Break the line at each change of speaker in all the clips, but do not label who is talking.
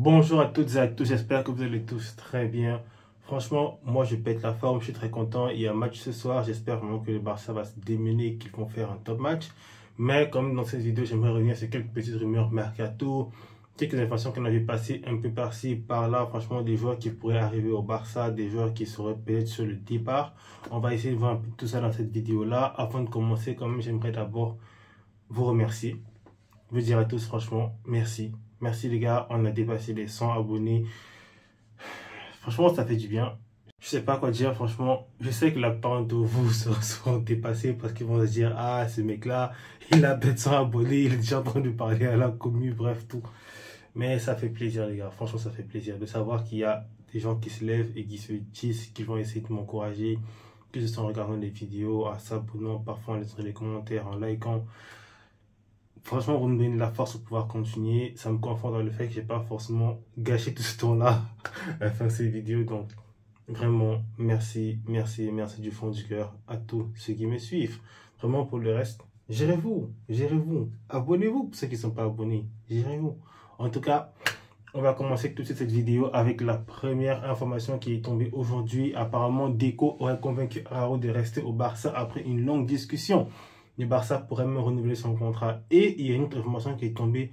Bonjour à toutes et à tous, j'espère que vous allez tous très bien. Franchement, moi je pète la forme, je suis très content. Il y a un match ce soir, j'espère vraiment que le Barça va se démener, qu'ils vont faire un top match. Mais comme dans cette vidéo, j'aimerais revenir sur quelques petites rumeurs mercato, quelques informations qu'on avait passées un peu par-ci, par-là. Franchement, des joueurs qui pourraient arriver au Barça, des joueurs qui seraient peut-être sur le départ. On va essayer de voir un peu tout ça dans cette vidéo-là. Avant de commencer, quand même, j'aimerais d'abord vous remercier. Je veux dire à tous, franchement, merci. Merci les gars, on a dépassé les 100 abonnés. Franchement, ça fait du bien. Je sais pas quoi dire, franchement. Je sais que la plupart de vous seront dépassés parce qu'ils vont se dire, ah, ce mec-là, il a peut-être 100 abonnés, il est déjà en train de parler à la commu, bref, tout. Mais ça fait plaisir, les gars. Franchement, ça fait plaisir de savoir qu'il y a des gens qui se lèvent et qui se disent qu'ils vont essayer de m'encourager, que ce soit en regardant les vidéos, en s'abonnant, parfois en laissant les commentaires, en likant. Franchement, vous me donnez de la force pour pouvoir continuer. Ça me conforte dans le fait que j'ai pas forcément gâché tout ce temps-là à faire ces vidéos. Donc, vraiment, merci, merci, merci du fond du cœur à tous ceux qui me suivent. Vraiment, pour le reste, gérez-vous, gérez-vous. Abonnez-vous pour ceux qui ne sont pas abonnés. Gérez-vous. En tout cas, on va commencer tout de suite cette vidéo avec la première information qui est tombée aujourd'hui. Apparemment, Deco aurait convaincu Araujo de rester au Barça après une longue discussion. Le Barça pourrait même renouveler son contrat. Et il y a une autre information qui est tombée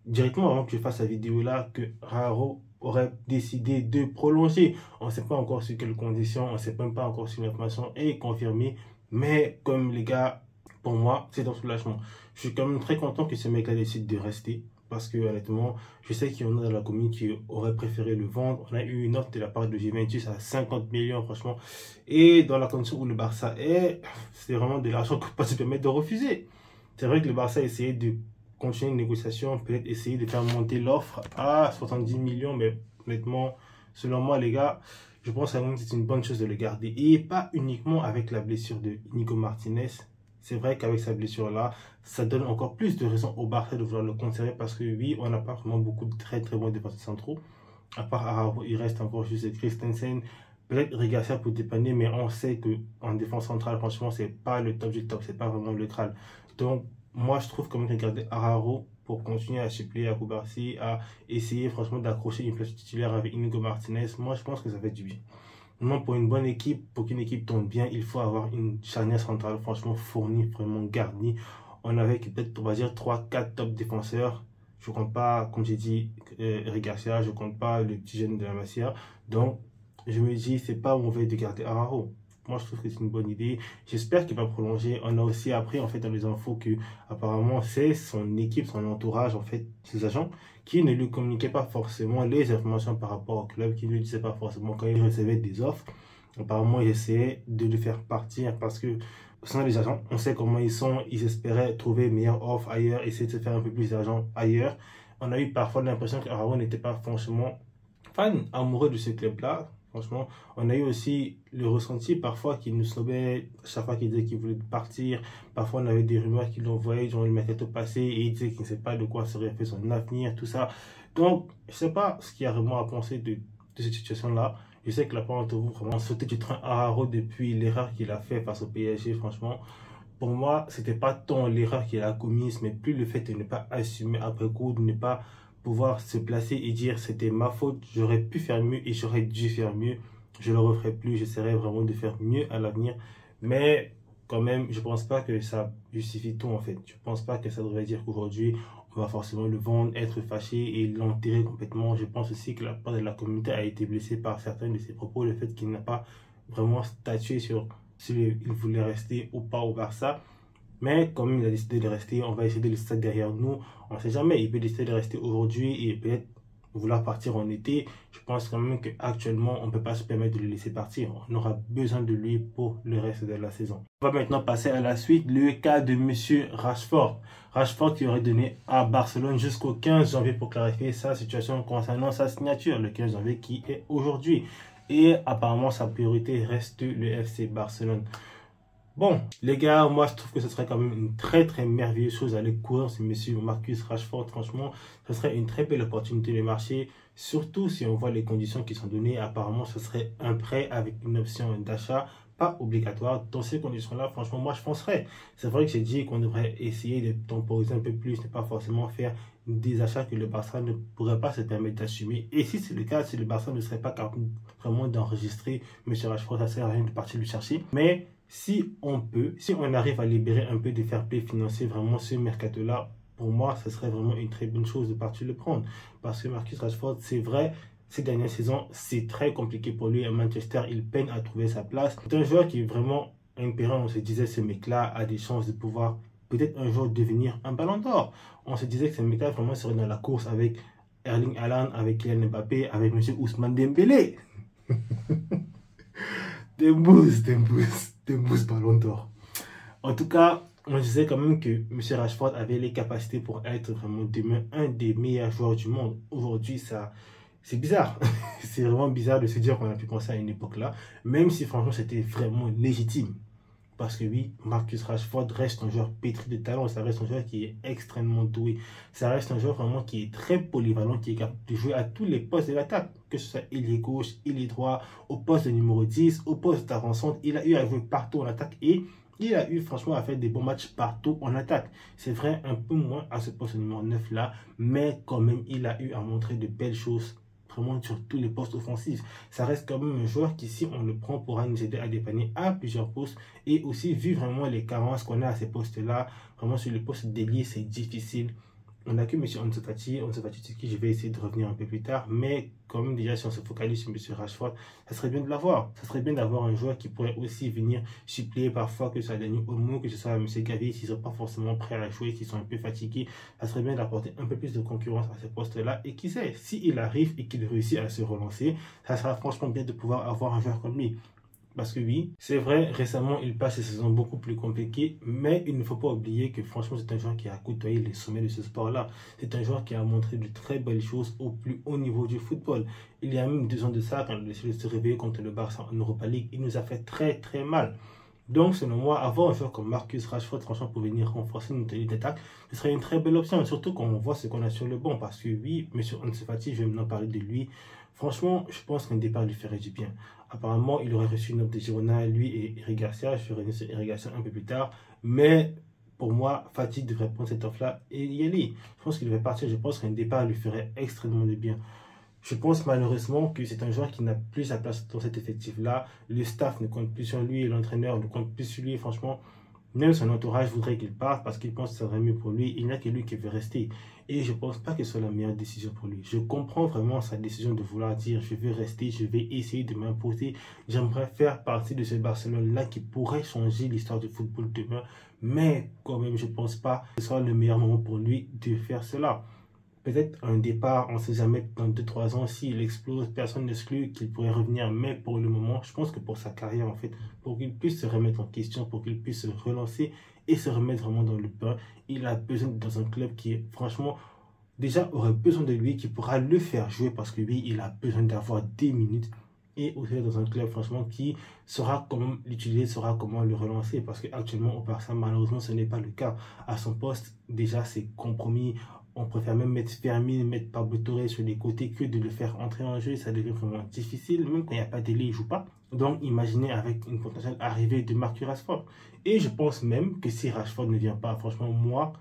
directement avant que je fasse la vidéo là, que Araujo aurait décidé de prolonger. On ne sait pas encore sur quelles conditions, on ne sait même pas encore si l'information est confirmée. Mais comme les gars, pour moi, c'est un soulagement. Je suis quand même très content que ce mec-là décide de rester. Parce que honnêtement, je sais qu'il y en a dans la commune qui auraient préféré le vendre. On a eu une offre de la part de Juventus à 50 millions, franchement. Et dans la condition où le Barça est, c'est vraiment de l'argent qu'on ne peut pas se permettre de refuser. C'est vrai que le Barça a essayé de continuer une négociation, peut-être essayer de faire monter l'offre à 70 millions. Mais honnêtement, selon moi, les gars, je pense que c'est une bonne chose de le garder. Et pas uniquement avec la blessure de Nico Martinez. C'est vrai qu'avec sa blessure-là, ça donne encore plus de raisons au Barça de vouloir le conserver parce que oui, on n'a pas vraiment beaucoup de très très bons défenseurs centraux. À part Araujo, il reste encore juste Christensen, peut-être Rigacia pour dépanner, mais on sait qu'en défense centrale, franchement, c'est pas le top du top, c'est pas vraiment le Graal. Donc, moi, je trouve quand même regarder Araujo pour continuer à suppléer à Koubarsi, à essayer franchement d'accrocher une place titulaire avec Inigo Martinez, moi, je pense que ça fait du bien. Non, pour une bonne équipe, pour qu'une équipe tourne bien, il faut avoir une charnière centrale franchement fournie, vraiment garnie. On avait peut-être, on va dire, 3-4 top défenseurs. Je ne compte pas, comme j'ai dit, Rigacia, je ne compte pas le petit jeune de la Masia. Donc, je me dis, c'est pas mauvais de garder Araujo. Moi, je trouve que c'est une bonne idée. J'espère qu'il va prolonger. On a aussi appris, en fait, dans les infos que, apparemment, c'est son équipe, son entourage, en fait, ses agents, qui ne lui communiquaient pas forcément les informations par rapport au club, qui ne lui disaient pas forcément quand il recevait des offres. Apparemment, il essayait de le faire partir parce que, ce sont des agents, on sait comment ils sont, ils espéraient trouver une meilleure offre ailleurs, essayer de se faire un peu plus d'argent ailleurs. On a eu parfois l'impression qu'Araujo n'était pas franchement fan, amoureux de ce club-là. Franchement, on a eu aussi le ressenti parfois qu'il nous snobait chaque fois qu'il disait qu'il voulait partir. Parfois, on avait des rumeurs qu'il envoyait durant le mercato passé et il disait qu'il ne sait pas de quoi serait fait son avenir, tout ça. Donc, je ne sais pas ce qu'il y a vraiment à penser de cette situation-là. Je sais que la plupart d'entre vous vraiment sauté du train Araujo depuis l'erreur qu'il a fait face au PSG, franchement. Pour moi, c'était pas tant l'erreur qu'il a commise, mais plus le fait de ne pas assumer après coup, de ne pas pouvoir se placer et dire c'était ma faute, j'aurais pu faire mieux et j'aurais dû faire mieux. Je ne le referai plus, j'essaierai vraiment de faire mieux à l'avenir. Mais quand même, je pense pas que ça justifie tout en fait. Je pense pas que ça devrait dire qu'aujourd'hui, on va forcément le vendre, être fâché et l'enterrer complètement. Je pense aussi que la part de la communauté a été blessée par certains de ses propos, le fait qu'il n'a pas vraiment statué sur s'il voulait rester ou pas au Barça. Mais comme il a décidé de rester, on va essayer de le laisser derrière nous. On ne sait jamais, il peut décider de rester aujourd'hui et peut-être vouloir partir en été. Je pense quand même qu'actuellement, on ne peut pas se permettre de le laisser partir. On aura besoin de lui pour le reste de la saison. On va maintenant passer à la suite, le cas de Monsieur Rashford. Rashford qui aurait donné à Barcelone jusqu'au 15 janvier pour clarifier sa situation concernant sa signature, le 15 janvier qui est aujourd'hui. Et apparemment, sa priorité reste le FC Barcelone. Bon, les gars, moi je trouve que ce serait quand même une très très merveilleuse chose d'aller courir ce monsieur Marcus Rashford. Franchement, ce serait une très belle opportunité de marché, surtout si on voit les conditions qui sont données. Apparemment, ce serait un prêt avec une option d'achat pas obligatoire. Dans ces conditions-là, franchement, moi, je penserais. C'est vrai que j'ai dit qu'on devrait essayer de temporiser un peu plus, ne pas forcément faire des achats que le Barça ne pourrait pas se permettre d'assumer. Et si c'est le cas, si le Barça ne serait pas capable vraiment d'enregistrer M. Rashford, ça sert à rien de partir le chercher. Mais si on peut, si on arrive à libérer un peu de fair play financier, vraiment ce mercato-là, pour moi, ce serait vraiment une très bonne chose de partir le prendre. Parce que Marcus Rashford, c'est vrai, ces dernières saisons, c'est très compliqué pour lui. À Manchester, il peine à trouver sa place. C'est un joueur qui est vraiment impérant. On se disait, ce mec-là a des chances de pouvoir peut-être un jour devenir un ballon d'or. On se disait que ce mec-là vraiment serait dans la course avec Erling Haaland, avec Kylian Mbappé, avec M. Ousmane Dembélé. Dembous, ballon d'or. En tout cas, on disait quand même que M. Rashford avait les capacités pour être vraiment demain un des meilleurs joueurs du monde. Aujourd'hui, ça, c'est bizarre. C'est vraiment bizarre de se dire qu'on a pu penser à une époque là, même si franchement c'était vraiment légitime. Parce que oui, Marcus Rashford reste un joueur pétri de talent, ça reste un joueur qui est extrêmement doué, ça reste un joueur vraiment qui est très polyvalent, qui est capable de jouer à tous les postes de l'attaque, que ce soit ailier gauche, ailier droit, au poste de numéro 10, au poste d'avancante, il a eu à jouer partout en attaque et il a eu franchement à faire des bons matchs partout en attaque. C'est vrai, un peu moins à ce poste numéro 9 là, mais quand même il a eu à montrer de belles choses vraiment sur tous les postes offensifs. Ça reste quand même un joueur qui, si on le prend, pourra nous aider à dépanner à plusieurs postes. Et aussi, vu vraiment les carences qu'on a à ces postes-là, vraiment sur le poste d'ailier, c'est difficile. On n'a que M. Ansu Fati, sur qui je vais essayer de revenir un peu plus tard. Mais quand même, déjà, si on se focalise sur M. Rashford, ça serait bien de l'avoir. Ça serait bien d'avoir un joueur qui pourrait aussi venir suppléer parfois, que ce soit Dani Olmo, que ce soit M. Gavi, s'ils ne sont pas forcément prêts à jouer, s'ils sont un peu fatigués. Ça serait bien d'apporter un peu plus de concurrence à ces postes-là. Et qui sait, s'il arrive et qu'il réussit à se relancer, ça sera franchement bien de pouvoir avoir un joueur comme lui. Parce que oui, c'est vrai, récemment, il passe des saisons beaucoup plus compliquées, mais il ne faut pas oublier que franchement, c'est un joueur qui a côtoyé les sommets de ce sport-là. C'est un joueur qui a montré de très belles choses au plus haut niveau du football. Il y a même 2 ans de ça, quand il a décidé de se réveiller contre le Barça en Europa League, il nous a fait très très mal. Donc, selon moi, avoir un joueur comme Marcus Rashford, franchement, pour venir renforcer notre ligne d'attaque, ce serait une très belle option, surtout quand on voit ce qu'on a sur le banc. Parce que oui, M. Ansu Fati, je vais maintenant parler de lui. Franchement, je pense qu'un départ lui ferait du bien. Apparemment, il aurait reçu une offre de Girona, lui et Eric Garcia. Je vais revenir sur Eric Garcia un peu plus tard. Mais pour moi, Fati devrait prendre cette offre-là et y aller. Je pense qu'il devrait partir. Je pense qu'un départ lui ferait extrêmement de bien. Je pense malheureusement que c'est un joueur qui n'a plus sa place dans cet effectif-là. Le staff ne compte plus sur lui, l'entraîneur ne compte plus sur lui. Franchement, même son entourage voudrait qu'il parte parce qu'il pense que ça serait mieux pour lui. Il n'y a que lui qui veut rester. Et je ne pense pas que ce soit la meilleure décision pour lui. Je comprends vraiment sa décision de vouloir dire je veux rester, je vais essayer de m'imposer. J'aimerais faire partie de ce Barcelone-là qui pourrait changer l'histoire du football demain. Mais quand même, je ne pense pas que ce soit le meilleur moment pour lui de faire cela. Peut-être un départ, on ne sait jamais, dans 2-3 ans, s'il explose, personne n'exclut qu'il pourrait revenir. Mais pour le moment, je pense que pour sa carrière, en fait, pour qu'il puisse se remettre en question, pour qu'il puisse se relancer et se remettre vraiment dans le bain, il a besoin d'être dans un club qui, franchement, déjà aurait besoin de lui, qui pourra le faire jouer parce que lui, il a besoin d'avoir des minutes. Et aussi dans un club, franchement, qui saura comment l'utiliser, saura comment le relancer. Parce qu'actuellement, au Barça, malheureusement, ce n'est pas le cas. À son poste, déjà, c'est compromis. On préfère même mettre Fermin, mettre Pablo Torre sur les côtés que de le faire entrer en jeu. Ça devient vraiment difficile. Même quand il n'y a pas d'ailier, il ne joue pas. Donc, imaginez avec une potentielle arrivée de Marcus Rashford. Et je pense même que si Rashford ne vient pas, franchement, moi,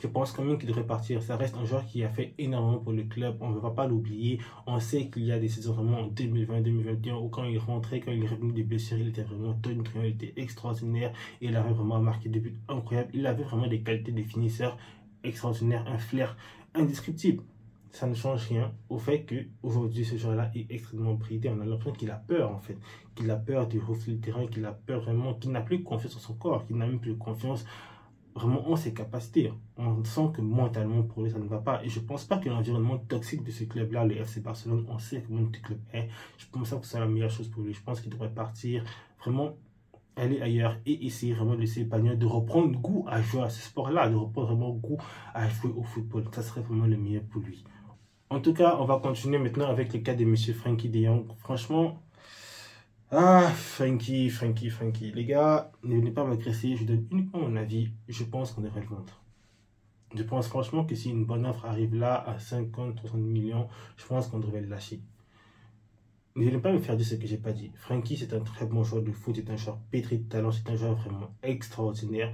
je pense quand même qu'il devrait partir. Ça reste un joueur qui a fait énormément pour le club. On ne va pas l'oublier. On sait qu'il y a des saisons vraiment en 2020-2021 où quand il rentrait, quand il est revenu des blessures, il était vraiment tonitruant, il était extraordinaire. Il avait vraiment marqué des buts incroyables. Il avait vraiment des qualités de finisseur extraordinaires, un flair indescriptible. Ça ne change rien au fait qu'aujourd'hui, ce joueur-là est extrêmement bridé. On a l'impression qu'il a peur, en fait. Qu'il a peur du reflet du terrain, qu'il a peur vraiment, qu'il n'a plus confiance en son corps, qu'il n'a même plus confiance vraiment en ses capacités. On sent que mentalement, pour lui, ça ne va pas. Et je ne pense pas que l'environnement toxique de ce club-là, le FC Barcelone, on sait comment le club est. Je pense pas que c'est la meilleure chose pour lui. Je pense qu'il devrait partir, vraiment aller ailleurs et essayer vraiment de s'épanouir, de reprendre goût à jouer à ce sport-là, de reprendre vraiment goût à jouer au football. Ça serait vraiment le meilleur pour lui. En tout cas, on va continuer maintenant avec le cas de M. Frenkie de Jong. Franchement, Frenkie. Les gars, ne venez pas m'agresser, je donne uniquement mon avis. Je pense qu'on devrait le vendre. Je pense franchement que si une bonne offre arrive là à 50-60 millions, je pense qu'on devrait le lâcher. je n'ai pas me faire dire ce que j'ai pas dit. Frenkie, c'est un très bon joueur de foot, c'est un joueur pétri de talent, c'est un joueur vraiment extraordinaire.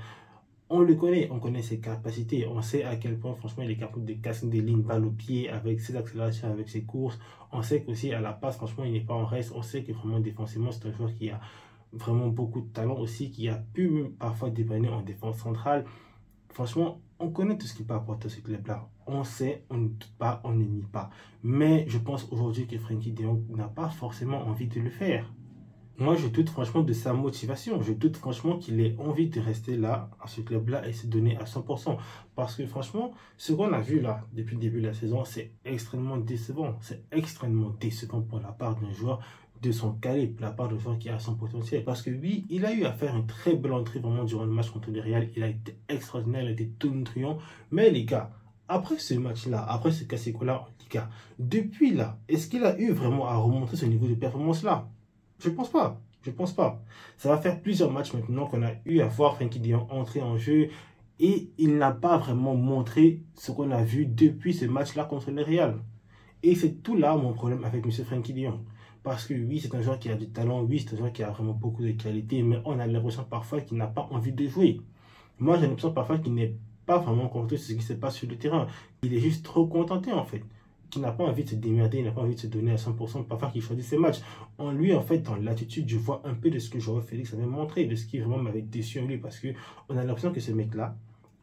On le connaît, on connaît ses capacités, on sait à quel point franchement il est capable de casser des lignes balle au pied avec ses accélérations, avec ses courses. On sait qu'aussi à la passe, franchement il n'est pas en reste. On sait que vraiment défensivement c'est un joueur qui a vraiment beaucoup de talent aussi, qui a pu parfois dépanner en défense centrale. Franchement, on connaît tout ce qu'il peut apporter à ce club-là. On sait, on ne doute pas, on ne nie pas. Mais je pense aujourd'hui que Frenkie de Jong n'a pas forcément envie de le faire. Moi, je doute franchement de sa motivation. Je doute franchement qu'il ait envie de rester là, à ce club-là, et se donner à 100%. Parce que franchement, ce qu'on a vu là, depuis le début de la saison, c'est extrêmement décevant. C'est extrêmement décevant pour la part d'un joueur de son calibre, la part d'un joueur qui a son potentiel. Parce que oui, il a eu à faire une très belle entrée vraiment durant le match contre le Real. Il a été extraordinaire, il a été tonitruant. Mais les gars, après ce match-là, après ce Classico-là en Liga, depuis là, est-ce qu'il a eu vraiment à remonter ce niveau de performance-là? Je pense pas. Je pense pas. Ça va faire plusieurs matchs maintenant qu'on a eu à voir Frenkie de Jong entrer en jeu et il n'a pas vraiment montré ce qu'on a vu depuis ce match-là contre le Real. Et c'est tout là mon problème avec M. Frenkie de Jong. Parce que oui, c'est un joueur qui a du talent, oui, c'est un joueur qui a vraiment beaucoup de qualité, mais on a l'impression parfois qu'il n'a pas envie de jouer. Moi, j'ai l'impression parfois qu'il n'est pas vraiment content de ce qui se passe sur le terrain. Il est juste trop contenté en fait. Qui n'a pas envie de se démerder, il n'a pas envie de se donner à 100%, parfois qu'il choisit ses matchs. En lui, en fait, dans l'attitude, je vois un peu de ce que Joao Félix avait montré, de ce qui vraiment m'avait déçu en lui, parce qu'on a l'impression que ce mec-là,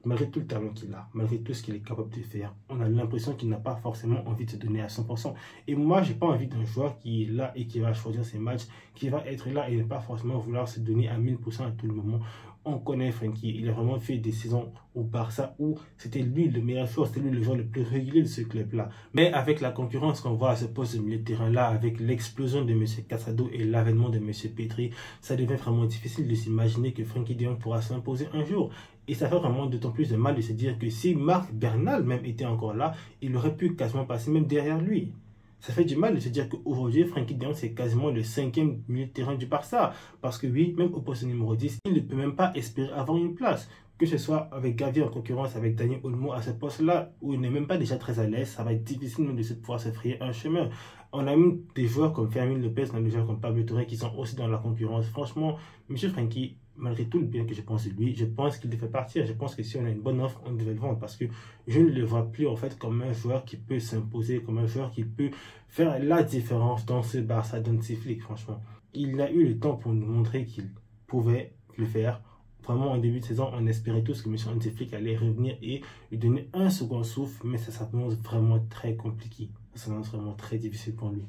malgré tout le talent qu'il a, malgré tout ce qu'il est capable de faire, on a l'impression qu'il n'a pas forcément envie de se donner à 100%. Et moi, j'ai pas envie d'un joueur qui est là et qui va choisir ses matchs, qui va être là et ne pas forcément vouloir se donner à 1000% à tout le moment. On connaît Frenkie, il a vraiment fait des saisons au Barça où c'était lui le meilleur joueur, c'était lui le joueur le plus régulier de ce club-là. Mais avec la concurrence qu'on voit à ce poste de milieu de terrain-là, avec l'explosion de M. Casado et l'avènement de M. Petri, ça devient vraiment difficile de s'imaginer que Frenkie de Jong pourra s'imposer un jour. Et ça fait vraiment d'autant plus de mal de se dire que si Marc Bernal même était encore là, il aurait pu quasiment passer même derrière lui. Ça fait du mal de se dire qu'aujourd'hui, Frenkie de Jong, c'est quasiment le 5e milieu de terrain du Barça. Parce que oui, même au poste numéro 10, il ne peut même pas espérer avoir une place. Que ce soit avec Gavi en concurrence avec Dani Olmo à ce poste-là, où il n'est même pas déjà très à l'aise, ça va être difficile même de pouvoir se frayer un chemin. On a même des joueurs comme Fermin Lopez, on a des joueurs comme Pablo Touré qui sont aussi dans la concurrence. Franchement, M. Frenkie, malgré tout le bien que je pense de lui, je pense qu'il devrait partir. Je pense que si on a une bonne offre, on devrait le vendre parce que je ne le vois plus en fait comme un joueur qui peut s'imposer, comme un joueur qui peut faire la différence dans ce Barça d'Hansi Flick, franchement. Il a eu le temps pour nous montrer qu'il pouvait le faire. Vraiment, en début de saison, on espérait tous que M. Hansi Flick allait revenir et lui donner un second souffle, mais ça s'annonce vraiment très compliqué. Ça s'annonce vraiment très difficile pour lui.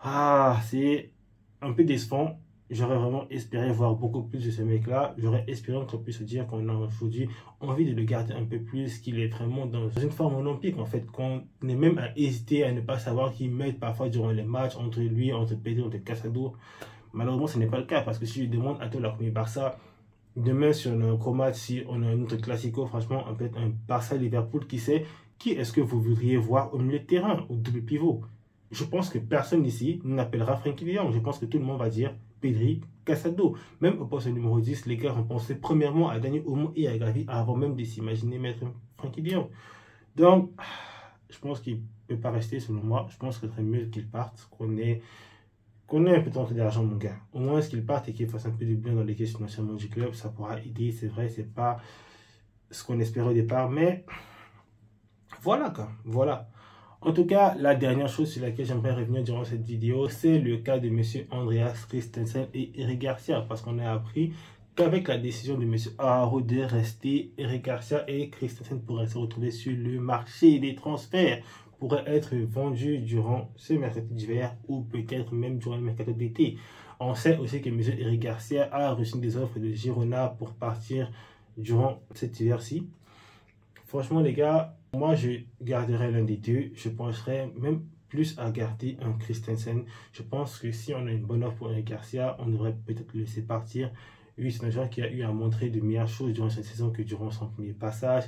Ah, c'est un peu décevant. J'aurais vraiment espéré voir beaucoup plus de ce mec-là. J'aurais espéré qu'on puisse se dire qu'on a aujourd'hui envie de le garder un peu plus, qu'il est vraiment dans une forme olympique, en fait, qu'on est même à hésiter à ne pas savoir qu'il met parfois durant les matchs entre lui, entre Pedri, entre Casado. Malheureusement, ce n'est pas le cas, parce que si je demande à tout la première Barça, demain, si on a un gros match, si on a un autre classico, franchement, on peut être un Barça-Liverpool, qui sait, qui est-ce que vous voudriez voir au milieu de terrain, au double pivot? Je pense que personne ici n'appellera Frenkie de Jong. Je pense que tout le monde va dire Pedri, Casado. Même au poste numéro 10, les gars ont pensé premièrement à Dani Olmo et à Gavi avant même de s'imaginer mettre Frenkie de Jong. Donc, je pense qu'il ne peut pas rester selon moi. Je pense que ce serait mieux qu'il parte, qu'on ait un peu d'argent, mon gars. Au moins, qu'il parte et qu'il fasse un peu de bien dans les caisses financièrement du club. Ça pourra aider, c'est vrai, c'est pas ce qu'on espérait au départ. Mais voilà, quoi. Voilà. En tout cas, la dernière chose sur laquelle j'aimerais revenir durant cette vidéo, c'est le cas de M. Andreas Christensen et Eric Garcia. Parce qu'on a appris qu'avec la décision de M. Araujo de rester, Eric Garcia et Christensen pourraient se retrouver sur le marché des transferts, pourraient être vendus durant ce mercato d'hiver ou peut-être même durant le mercato d'été. On sait aussi que M. Eric Garcia a reçu des offres de Girona pour partir durant cet hiver-ci. Franchement, les gars, moi, je garderai l'un des deux. Je penserais même plus à garder un Christensen. Je pense que si on a une bonne offre pour Eric Garcia, on devrait peut-être le laisser partir. Lui, c'est un joueur qui a eu à montrer de meilleures choses durant cette saison que durant son premier passage.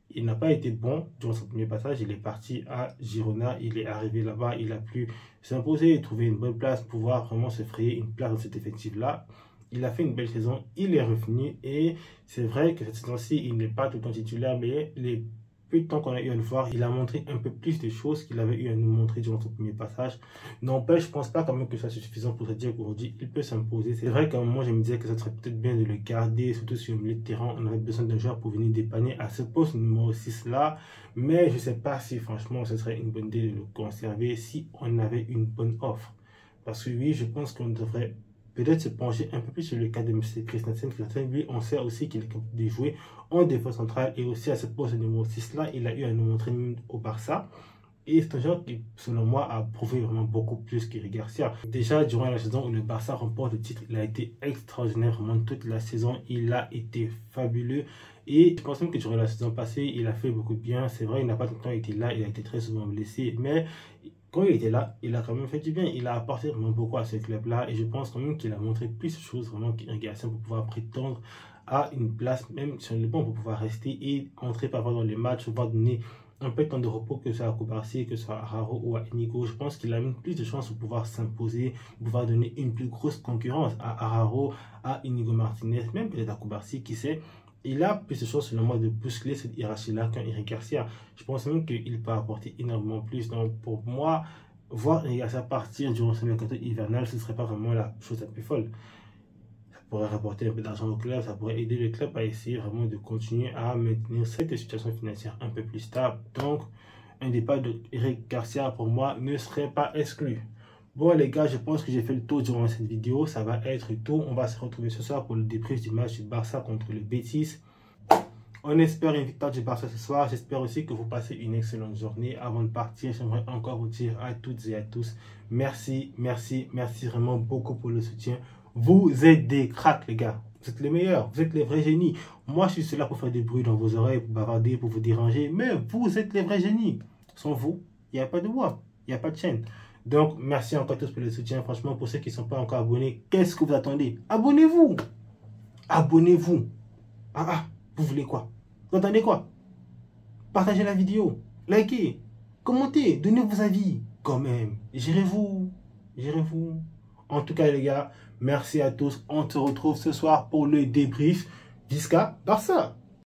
Il n'a pas été bon durant son premier passage. Il est parti à Girona. Il est arrivé là-bas. Il a pu s'imposer, trouver une bonne place, pouvoir vraiment se frayer une place dans cet effectif-là. Il a fait une belle saison, il est revenu et c'est vrai que cette saison-ci, il n'est pas tout le temps titulaire, mais les peu de temps qu'on a eu à le voir, il a montré un peu plus de choses qu'il avait eu à nous montrer durant son premier passage. N'empêche, je pense pas quand même que ça soit suffisant pour se dire qu'aujourd'hui, il peut s'imposer. C'est vrai qu'à un moment, je me disais que ça serait peut-être bien de le garder, surtout sur le milieu de terrain. On avait besoin d'un joueur pour venir dépanner à ce poste numéro 6 là. Mais je sais pas si franchement, ce serait une bonne idée de le conserver si on avait une bonne offre. Parce que oui, je pense qu'on devrait peut-être se pencher un peu plus sur le cas de M. Christensen. Christensen, lui, on sait aussi qu'il est capable de jouer en défense centrale et aussi à ce poste numéro 6 là, il a eu à nous montrer au Barça. Et c'est un joueur qui, selon moi, a prouvé vraiment beaucoup plus qu'Eric Garcia. Déjà, durant la saison où le Barça remporte le titre, il a été extraordinaire. Vraiment, toute la saison, il a été fabuleux. Et je pense même que durant la saison passée, il a fait beaucoup de bien. C'est vrai, il n'a pas tout le temps été là, il a été très souvent blessé. Mais quand il était là, il a quand même fait du bien. Il a apporté vraiment beaucoup à ce club-là. Et je pense quand même qu'il a montré plus de choses vraiment qu'Eric Garcia pour pouvoir prétendre à une place, même sur le banc, pour pouvoir rester et entrer parfois dans les matchs, pouvoir donner un peu de temps de repos, que ce soit à Cubarsí, que ce soit à Araujo ou à Inigo. Je pense qu'il a même plus de chances de pouvoir s'imposer, de pouvoir donner une plus grosse concurrence à Araujo, à Inigo Martinez, même peut-être à Cubarsí, qui sait. Il a plus de chances, selon moi, de bousculer cette hiérarchie-là qu'un Eric Garcia. Je pense même qu'il peut apporter énormément plus. Donc, pour moi, voir Eric Garcia partir durant ce mercato hivernal, ce ne serait pas vraiment la chose la plus folle. Pourrait rapporter un peu d'argent au club, ça pourrait aider le club à essayer vraiment de continuer à maintenir cette situation financière un peu plus stable. Donc, un départ d'Eric Garcia, pour moi, ne serait pas exclu. Bon les gars, je pense que j'ai fait le tour durant cette vidéo, ça va être tout. On va se retrouver ce soir pour le débrief du match du Barça contre le Betis. On espère une victoire du Barça ce soir. J'espère aussi que vous passez une excellente journée. Avant de partir, j'aimerais encore vous dire à toutes et à tous, merci vraiment beaucoup pour le soutien. Vous êtes des cracks, les gars. Vous êtes les meilleurs. Vous êtes les vrais génies. Moi, je suis là pour faire des bruits dans vos oreilles, pour bavarder, pour vous déranger. Mais vous êtes les vrais génies. Sans vous, il n'y a pas de voix. Il n'y a pas de chaîne. Donc, merci encore tous pour le soutien. Franchement, pour ceux qui ne sont pas encore abonnés, qu'est-ce que vous attendez? Abonnez-vous. Abonnez-vous. Vous voulez quoi? Vous entendez quoi? Partagez la vidéo. Likez. Commentez. Donnez vos avis. Quand même. Gérez-vous. Gérez-vous. En tout cas, les gars, merci à tous. On se retrouve ce soir pour le débrief Visca Barça.